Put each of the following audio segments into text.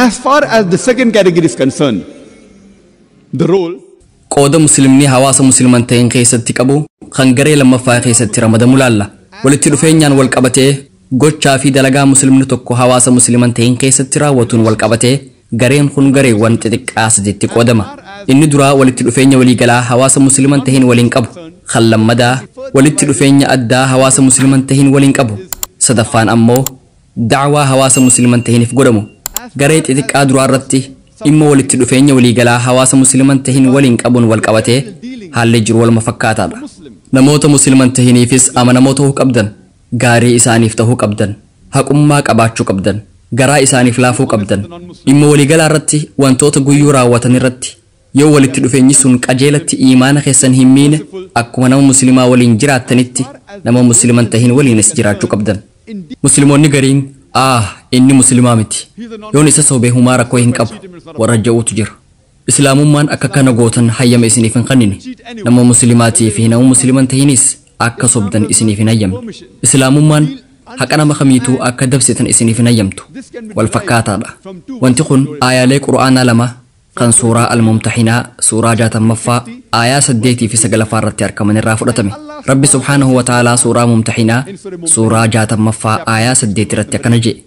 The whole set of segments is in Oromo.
as far as the second category is concerned, the role qooda muslimni hawaasa musliman ta'een keessatti qabu kan garee lammaffaa keessatti ramadamu laalla. Walitti dhufeenyaan wal qabatee gochaa fi dalagaa muslimni tokko hawaasa musliman ta'een keessatti raawwatuun wal qabatee gareen kun gareewwan xixiqqaa sadiitti qoodama. Inni duraa walitti dhufeenya waliigalaa hawaasa musliman ta'een waliin qabu. Kan lammadaa walitti dhufeenya addaa hawaasa musliman ta'een waliin qabu. Sadaffaan ammoo da'waa hawaasa musliman ta'eeniif godhamu. Garee xixiqqaa duraa irratti immoo walitti dhufeenya waliigalaa hawaasa musliman ta'een waliin qabuun wal qabatee haalli jiru waluma fakkaataadha. Namoota musliman ta'eeniifis amanamoo ta'uu qabdan, gaarii isaaniif ta'uu qabdan, haqummaa qabaachuu qabdan, garaa isaaniif laafuu qabdan. Dhimma waliigalaa irratti wantoota guyyuu raawwatan irratti yoo walitti dhufeenyi sun qajeelatti iimaana keessan hin miine akkuma nama muslimaa waliin jiraattanitti nama musliman ta'een waliinis jiraachuu qabdan. Musliimoonni gariin inni muslimaa miti yoon isa sobee humaa rakkoo hin qabu warra ja'uutu jira. Islaamummaan akka kana gootan hayyama isiniif hin kennine. Nama muslimaatii fi nama musliman ta'eenis akka sobdan isiniif hin hayyamne. Islaamummaan haqa nama kamiituu akka dabsitan isiniif hin hayyamtu. Wal fakkaataadha. Wanti kun aayaalee qura'aanaa lama kan suuraa al-mumtahinaa suuraa 60ffaa aayaa 8 fi 9 irratti argaman irraa fudhatame. Rabbi subhaanahu wa ta'aalaa suuraa mumtahinaa suuraa 60ffaa aayaa 8 irratti akkana jedhe.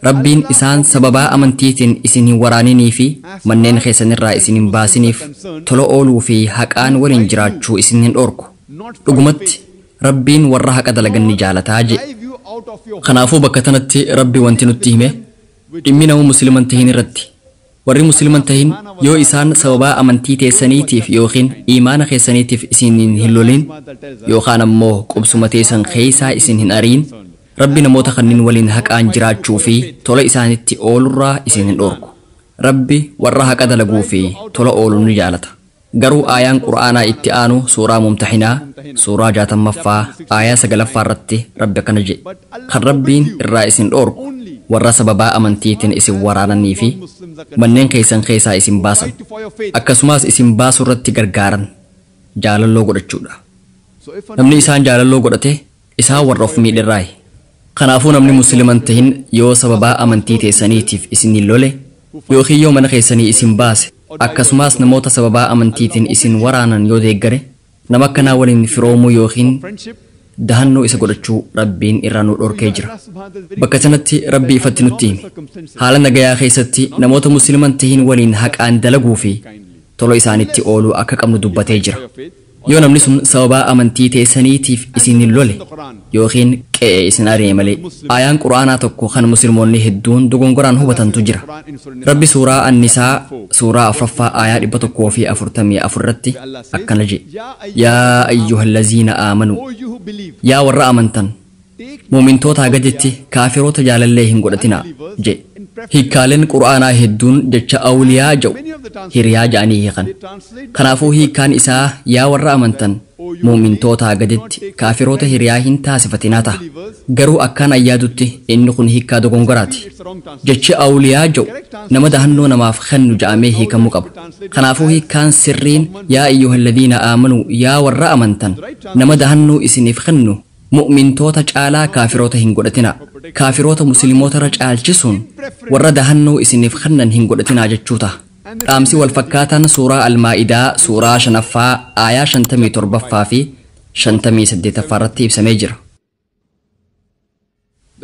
Rabbiin isaan sababaa amantiitiin isin hin waraaninii fi manneen keessanirraa isin hin baasiniif tola ooluu fi haqaan waliin jiraachuu isin hin dhorku. Dhugumatti Rabbiin warra haqa dalagan ni jaalataa jedhe. Kanaafuu bakka tanatti Rabbi wanti nutti hime dhimmi nama musliman ta'een irratti. Warri musliman ta'een yoo isaan sababaa amantii teessaniitiif yookiin iimaana keessaniitiif isin hin lolin yookaan ammoo qubsuma teessan keessaa isin hin ariin Rabbi namoota kanneen waliin haqaan jiraachuu fi tola isaanitti oolurraa isin hin dhorku. Rabbi warra haqa dalaguu fi tola ooluu ni jaalata. Garuu aayaan qura'aanaa itti aanu suuraa mumtahinaa suuraa 60ffaa aayaa 9ffaa irratti Rabbi akkana jedhe. Kan Rabbiin irraa isin dhorku warra sababaa amantiitiin isin waraananii fi manneen keessan keessaa isin baasan akkasumas isin baasuu irratti gargaaran jaalalloo godhachuudha. Namni isaan jaalalloo godhate isaan warra of miidharraayi. Kanaafuu namni musliman ta'een yoo sababaa amantii teessaniitiif isin hin lole yookiin yoo mana keessanii isin baase akkasumas namoota sababaa amantiitiin isin waraanan yoo deeggare nama akkanaa waliin firoomuu yookiin dahannoo isa godhachuu Rabbiin irraa nu dhorkee jira. Bakka sanatti Rabbi ifatti nutti hime. Haala nagayaa keessatti namoota musliman ta'een waliin haqaan dalaguu fi tola isaanitti ooluu akka qabnu dubbatee jira. Yoo namni sun sababaa amantii teessaniitiif isin hin lole yookiin qe'ee isin ari'e malee aayaan qura'aanaa tokko kan musliimoonni hedduun dogongoraan hubatantu jira. Rabbi suuraa Annisaa suuraa 4ffaa aayaa 144 irratti akkana jedhe. Yaa ayyuhallaziina aamanuu yaa warra amantan muumintoota gaditti kaafiroota jaalallee hin godhatinaa jedhe. Hiikkaaleen qura'aanaa hedduun jecha awliyaa jedhu hiriyaa ja'anii hiikan. Kanaafuu hiikkaan isaa yaa warra amantan muumintoota gaditti kaafiroota hiriyaa hin taasifatinaa ta'a. Garuu akkaan ayyaadutti inni kun hiikkaa dogongoraati. Jechi awliyaa jedhu nama dahannoo namaaf kennu ja'amee hiikamuu qaba. Kanaafuu hiikkaan sirriin yaa ayyuhalladhiina aamanuu yaa warra amantan nama dahannoo isiniif kennu mu'mintoota caalaa kaafiroota hin godhatinaa. Kaafiroota musliimoota irra caalchisuun warra dahannoo isiniif kennan hin godhatinaa jechuu ta'a. Dhaamsi wal fakkaataan suuraa Al-Maa'idaa suuraa 5ffaa aayaa 57ffaa fi 58ffaa irratti ibsamee jira.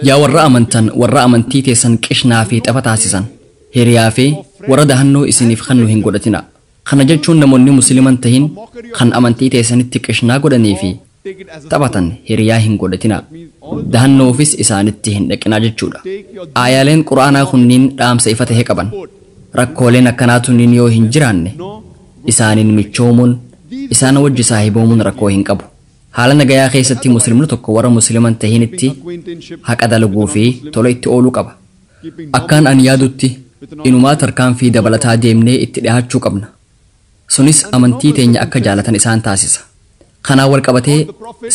Yaa warra amantan warra amantii teessan qishnaa fi tapha taasisan hiriyaa fi warra dahannoo isiniif kennu hin godhatinaa. Kana jechuun namoonni musliman ta'in kan amantii teessanitti qishnaa godhanii fi taphatan hiriyaa hin godhatinaa. Dahannoofis isaanitti hin dhaqinaa jechuudha. Aayaaleen qura'aanaa kunniin dhaamsa ifa ta'e qaban. Rakkooleen akkanaatu yoo hin jiraanne isaaniin michoomuun isaan wajji saahiboomuun rakkoo hin qabu. Haala nagayaa keessatti muslimni tokko warra musliman ta'initti haqa dalaguu fi tola itti ooluu qaba. Akkaan ani yaadutti inumaa tarkaanfii dabalataa deemnee itti dhiyaachuu qabna. Sunis amantii teenya akka jaalatan isaan taasisa. Kanaan wal qabatee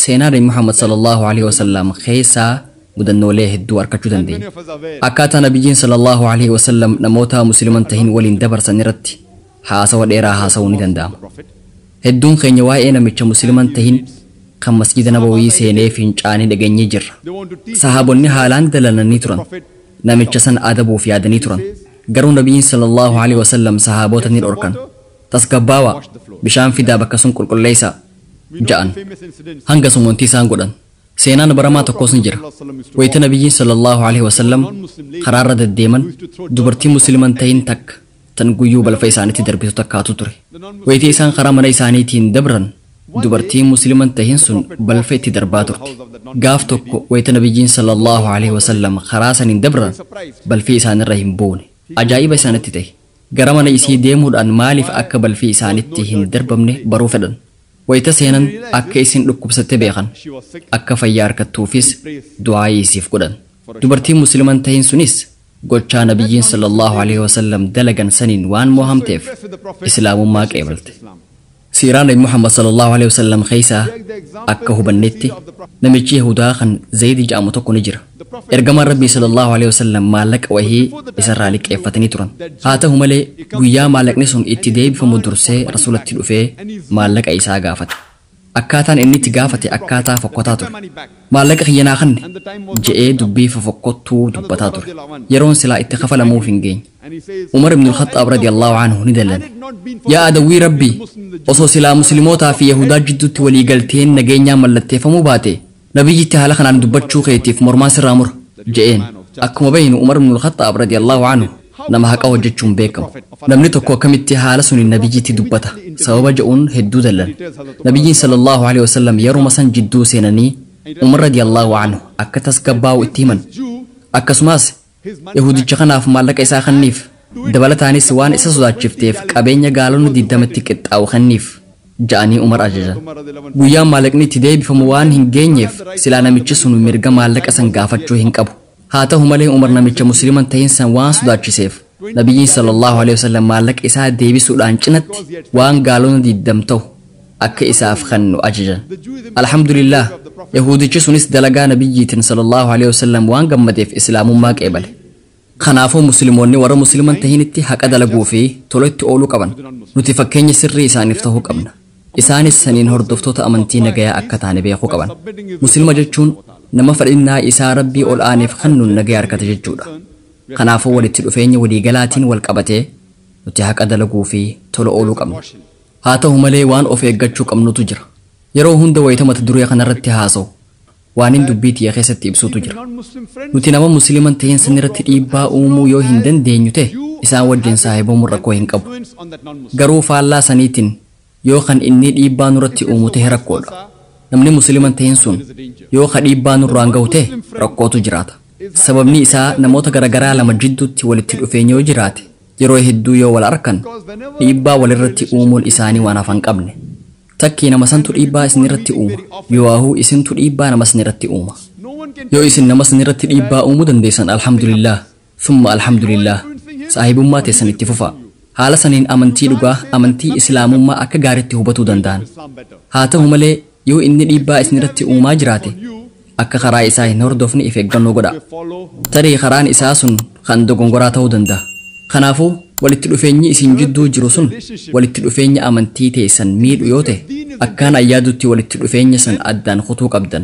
seenaa Nabi Muhammad sallallahu alaihi wasallam keessaa mudannoolee hedduu argachuu dandeenya. Akkaataa Nabiyyiin sallallahu alaihi wasallam namoota musliman ta'in waliin dabarsan irratti haasawa dheeraa haasawuu ni danda'ama. Hedduun keenya waa'ee namicha musliman ta'in kan masjida Nabawii seenee fincaanii dhageenyee jirra. Sahaabonni haalaan dalananii turan. Namicha san adabuuf yaadanii turan. garuu nabiyyiin sallallahu alaihi wasallam sahaabota ni dhorkan tasgabbaawa bishaan fidaa bakka sun qulqulleessaa ja'an hanga sumuntii isaan godhan seenaan baramaa tokkos ni jira wayita nabiyyiin sallallahu alaihi wasallam karaarra deddeeman dubartii musliman ta'in takka tan guyyuu balfa isaaniitti darbitu takkaatu ture wayita isaan karaa mana isaaniitiin dabran dubartii musliman ta'in sun balfa itti darbaa turte gaaf tokko wayita nabiyyiin sallallahu alaihi wasallam karaa saniin dabran balfi isaanirra hin buune ajaa'iba isaanitti ta'e gara mana isii deemuudhaan maaliif akka balfi isaanitti hin darbamne baruu fedhan wayita seenan akka isin dhukkubsatte beekan akka fayyaa argattuufis du'aayii isiif godhan dubartiin musliman ta'in sunis gochaa nabiyyiin sallallahu alaihi wasallam dalagan saniin waan mohamteef islaamummaa qeebalte siiraan nabi muhammad sallallahu alaihi wasallam keeysaa akka hubannetti namichi yahudaa kan zayd jedhamu tokko ni jira ergamaan rabbii sallallahu alaihi wasallam maallaqa wahii isarraa liqeeffatanii turan haa ta'u malee guyyaa maallaqni sun itti deebifamu dursee rasulatti dhufee maallaqa isaa gaafate akkaataan inni itti gaafate akkaataa fokkotaa ture maallaqa kiyyanaa kanne je'ee dubbii fofokkottuu dubbataa ture yeroon silaa itti kafalamuuf hin geenye umar ibn al-khattaab radiyallahu anhu ni dallane yaa adawwii rabbii osoo silaa muslimootaa fi yahudaa jidduutti walii galteen nageenyaa mallatteeffamuu baate nabiyyitti haala kanaan dubbachuu keetiif mormaa sirraa mura je'een akkuma beeynu umar ibn al-khattaab radiyallahu anhu nama haqa hojjechuun beekamu namni tokko akkamitti haala suniin nabiyyitti dubbata sababa je'uun hedduu dallan nabiyyiin sallallahu alaihi wasallam yeruma san jidduu seenanii umar radiyallahu anhu akka tasgabbaa'u itti himan akkasumas yahudicha kanaaf maallaqa isaa kanniif dabalataanis waan isa sodaachifteef qabeenya gaalonni 20tti qixxaa'u kanniif ja'anii umar ajajan guyyaan maallaqni itti deebifamu waan hin geenyeef silaa namichi sun mirga maallaqa san gaafachuu hin qabu haa ta'u malee umar namicha musliman ta'in san waan sodaachiseef nabiyyiin sallallahu alaihi wasallam maallaqa isaa deebisuudhaan cinatti waan gaalonni 20 ta'u akka isaaf kannu ajajan alhamdulillah yahudichi sunis dalagaa nabiyyiitiin sallallahu alaihi wasallam waan gammadeef islaamummaa qeebale kanaafuu musliimoonni warra musliman ta'initti haqa dalaguu fi tolatti ooluu qaban nuti fakkeenya sirrii isaaniif ta'uu qabna isaanis saniin hordoftoota amantii nagayaa akka taane beekuu qaban muslima jechuun nama fadhinnaa isaa rabbii ol aaneef kannuun nagaya argata jechuudha kanaafuu walitti dhufeenya waliigalaatiin wal qabatee nuti haqa dalaguu fi tola ooluu qabna haa ta'u malee waan of eeggachuu qabnutu jira yeroo hunda wayita mata duree kanarratti haasa'u waan hin dubbii tiyya keessatti ibsuutu jira nuti nama musliman ta'in sanirratti dhiibbaa uumuu yoo hin dandeenyu ta'e isaan wajjin saahibamuun rakkoo hin qabu garuu faallaa saniitiin yoo kan inni dhiibbaa nurratti uumu ta'e rakkoodha namni musliman ta'in sun yoo ka dhiibbaa nurraan ga'u ta'e rakkootu jiraata sababni isaa namoota garagaraa lama jidduutti walitti dhufeenya yoo jiraate yeroo hedduu yoo wal arkan dhiibbaa walirratti uumuun isaanii waan hafan qabne takkii nama santu dhiibbaa isinirratti uuma yoo isintu dhiibbaa nama sanirratti uuma yoo isin nama sanirratti dhiibbaa uumuu dandeessan alhamdulillah summa alhamdulillah saahibummaa teessan itti fufaa haala saniin amantii dhugaa amantii islaamummaa akka gaariitti hubatuu danda'an haa ta'u malee yoo inni dhiibbaa isinirratti uumaa jiraate akka karaa isaa hin hordofne if eeggannoo godha tarii karaan isaa sun kan dogongoraa ta'uu danda'a kanaafuu walitti dhufeenyi isin jidduu jiru sun walitti dhufeenya amantii teessan miidhu yoo ta'e akkaan ayyaadutti walitti dhufeenya san addaan kutuu qabdan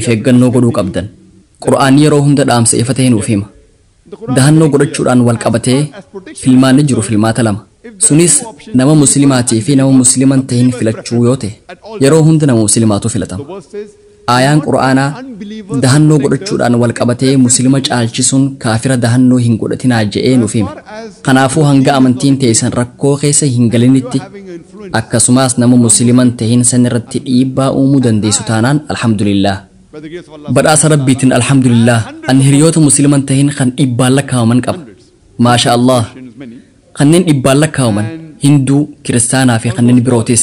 if eeggannoo godhuu qabdan qur'aanni yeroo hunda dhaamsa ifa ta'e nuuf hima dahannoo godhachuudhaan wal qabatee filmaanni jiru filmaata lama sunis nama muslimaatii fi nama musliman ta'in filachuu yoo ta'e yeroo hunda nama muslimaatu filatama ayaan qur'aanaa dahannoo godhachuudhaan wal qabatee muslima caalchisuun kaafira dahannoo hin godhatinaa je'ee nuuf hima kanaafuu hanga amantiin teessan rakkoo keessa hin galinitti akkasumas nama musliman ta'in san irratti dhiibbaa uumuu dandeessu taanaan alhamdulillah badhaasa rabbiitiin alhamdulillah an hiriyoota musliman ta'in kan dhibbaan lakkaawaman qaba maasha allah kanneen dhibbaan lakkaawaman hinduu kiristaanaa fi kanneen birootis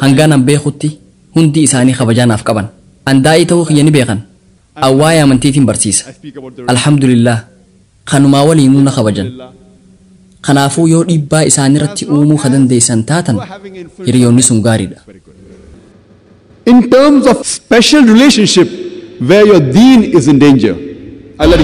hangaan an beekutti hundi isaanii kabajaanaaf qaban andaa'ii ta'uu kiyya ni beekan awwaaya amantiitiin barsiisa alhamdulillah kanumaa waliinuu na kabajan kanaafuu yoo dhiibbaa isaanirratti uumuu ka dandeessan taatan hiriyoonni sun gaariidha In terms of special relationship where your deen is in danger, Allah